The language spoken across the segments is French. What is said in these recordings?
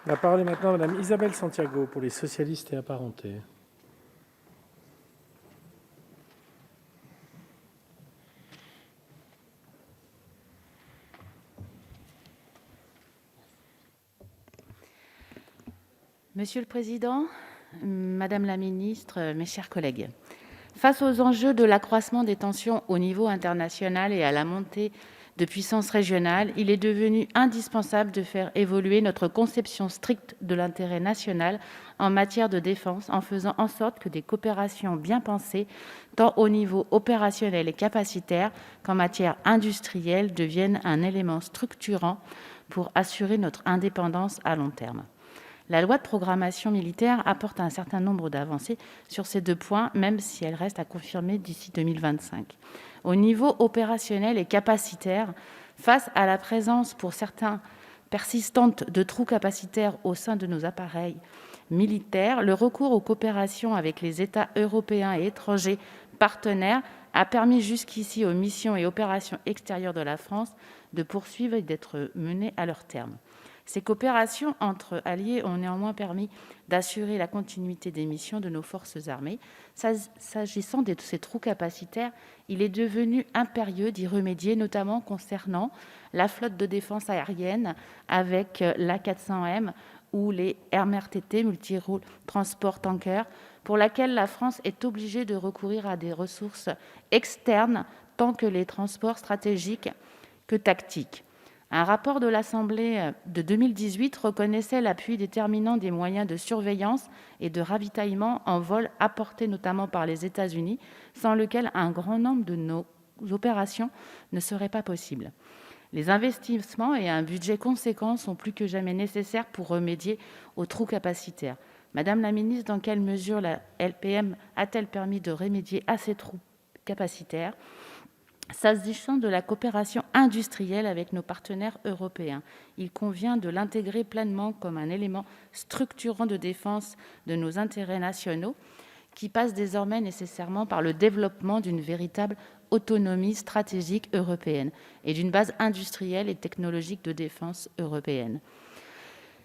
La parole est maintenant à Madame Isabelle Santiago pour les socialistes et apparentés. Monsieur le Président, Madame la Ministre, mes chers collègues, face aux enjeux de l'accroissement des tensions au niveau international et à la montée de puissance régionale, il est devenu indispensable de faire évoluer notre conception stricte de l'intérêt national en matière de défense, en faisant en sorte que des coopérations bien pensées, tant au niveau opérationnel et capacitaire qu'en matière industrielle, deviennent un élément structurant pour assurer notre indépendance à long terme. La loi de programmation militaire apporte un certain nombre d'avancées sur ces deux points, même si elle reste à confirmer d'ici 2025. Au niveau opérationnel et capacitaire, face à la présence pour certains persistante de trous capacitaires au sein de nos appareils militaires, le recours aux coopérations avec les États européens et étrangers partenaires a permis jusqu'ici aux missions et opérations extérieures de la France de poursuivre et d'être menées à leur terme. Ces coopérations entre alliés ont néanmoins permis d'assurer la continuité des missions de nos forces armées. S'agissant de ces trous capacitaires, il est devenu impérieux d'y remédier, notamment concernant la flotte de défense aérienne avec l'A400M ou les MRTT, Multi-Role Transport Tanker, pour laquelle la France est obligée de recourir à des ressources externes, tant que les transports stratégiques que tactiques. Un rapport de l'Assemblée de 2018 reconnaissait l'appui déterminant des moyens de surveillance et de ravitaillement en vol apportés notamment par les États-Unis, sans lequel un grand nombre de nos opérations ne seraient pas possibles. Les investissements et un budget conséquent sont plus que jamais nécessaires pour remédier aux trous capacitaires. Madame la ministre, dans quelle mesure la LPM a-t-elle permis de remédier à ces trous capacitaires ? S'agissant de la coopération industrielle avec nos partenaires européens, il convient de l'intégrer pleinement comme un élément structurant de défense de nos intérêts nationaux, qui passe désormais nécessairement par le développement d'une véritable autonomie stratégique européenne et d'une base industrielle et technologique de défense européenne.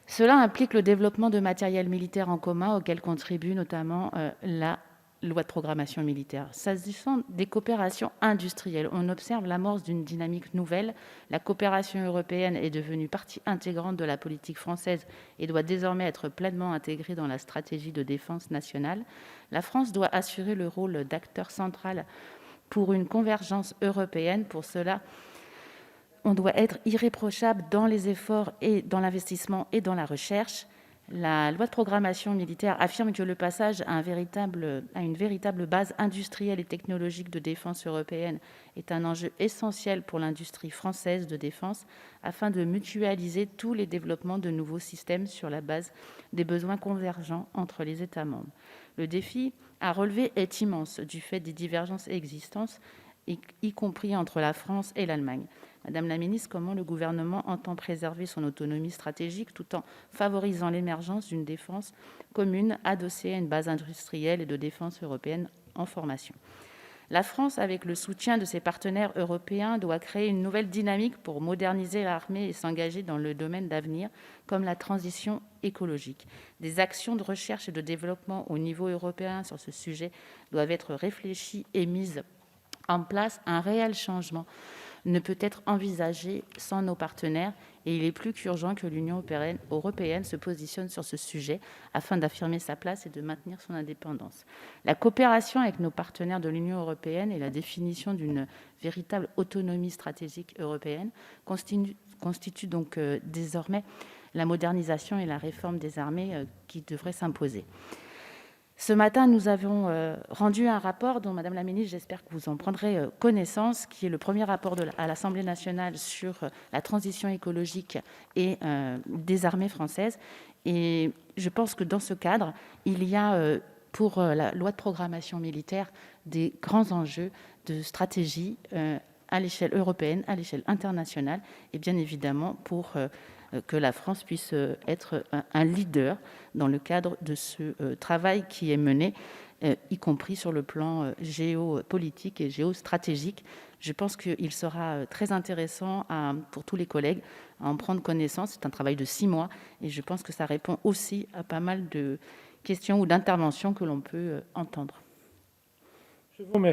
Cela implique le développement de matériel militaire en commun auquel contribue notamment la loi de programmation militaire. S'agissant des coopérations industrielles, on observe l'amorce d'une dynamique nouvelle. La coopération européenne est devenue partie intégrante de la politique française et doit désormais être pleinement intégrée dans la stratégie de défense nationale. La France doit assurer le rôle d'acteur central pour une convergence européenne. Pour cela, on doit être irréprochable dans les efforts et dans l'investissement et dans la recherche. La loi de programmation militaire affirme que le passage à une véritable base industrielle et technologique de défense européenne est un enjeu essentiel pour l'industrie française de défense afin de mutualiser tous les développements de nouveaux systèmes sur la base des besoins convergents entre les États membres. Le défi à relever est immense du fait des divergences existantes, y compris entre la France et l'Allemagne. Madame la ministre, comment le Gouvernement entend préserver son autonomie stratégique tout en favorisant l'émergence d'une défense commune adossée à une base industrielle et de défense européenne en formation ? La France, avec le soutien de ses partenaires européens, doit créer une nouvelle dynamique pour moderniser l'armée et s'engager dans le domaine d'avenir, comme la transition écologique. Des actions de recherche et de développement au niveau européen sur ce sujet doivent être réfléchies et mises en place. Un réel changement ne peut être envisagé sans nos partenaires et il est plus qu'urgent que l'Union européenne se positionne sur ce sujet afin d'affirmer sa place et de maintenir son indépendance. La coopération avec nos partenaires de l'Union européenne et la définition d'une véritable autonomie stratégique européenne constituent donc désormais la modernisation et la réforme des armées qui devraient s'imposer. Ce matin, nous avons rendu un rapport dont, Madame la Ministre, j'espère que vous en prendrez connaissance, qui est le premier rapport à l'Assemblée nationale sur la transition écologique et des armées françaises. Et je pense que dans ce cadre, il y a pour la loi de programmation militaire des grands enjeux de stratégie à l'échelle européenne, à l'échelle internationale, et bien évidemment pour que la France puisse être un leader dans le cadre de ce travail qui est mené, y compris sur le plan géopolitique et géostratégique. Je pense qu'il sera très intéressant pour tous les collègues à en prendre connaissance. C'est un travail de 6 mois et je pense que ça répond aussi à pas mal de questions ou d'interventions que l'on peut entendre. Je vous remercie.